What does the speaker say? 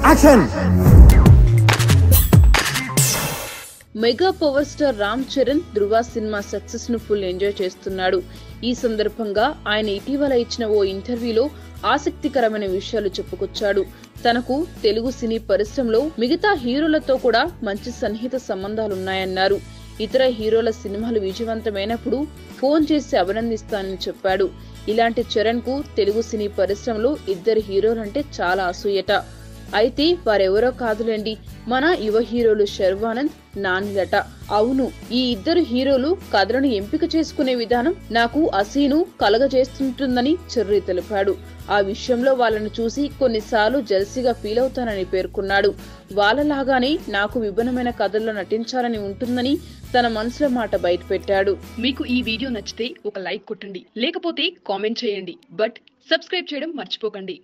Action. Mega power star Ram Charan Dhruva cinema success ను full enjoy చేస్తున్నాడు. ఈ సందర్భంగా ఆయన ఇటీవల ఇచ్చిన ఓ ఇంటర్వ్యూలో ఆసక్తికరమైన విషయాలు చెప్పుకొచ్చాడు. తనకు తెలుగు సినీ పరిశ్రమలో మిగతా హీరోలతో కూడా మంచి సన్నిహిత సంబంధాలున్నాయన్నారు. ఇతర హీరోల సినిమాలు విజయవంతమైనప్పుడు ఫోన్ చేసి అభినందిస్తానని చెప్పాడు. ఇలాంటి చరణ్ కు తెలుగు సినీ పరిశ్రమలో ఇద్దరు హీరోలంటే చాలా అసూయట. అయితే వారెవరో కాదులేండి, మన యువ హీరోలు శర్వానంద్, నానిలట. అవును, ఈ ఇద్దరు హీరోలు కథలను ఎంపిక చేసుకునే విధానం నాకు అసీను కలగజేస్తుంటుందని చెర్రీ తెలిపాడు. ఆ విషయంలో వాళ్ళను చూసి కొన్నిసార్లు జెల్సీగా ఫీల్ అవుతానని పేర్కొన్నాడు. వాళ్ళలాగానే నాకు విభిన్నమైన కథల్లో నటించాలని ఉంటుందని తన మనసులో మాట బయటపెట్టాడు. మీకు ఈ వీడియో నచ్చితే ఒక లైక్ కొట్టండి, లేకపోతే కామెంట్ చేయండి. బట్ సబ్స్క్రైబ్ చేయడం మర్చిపోకండి.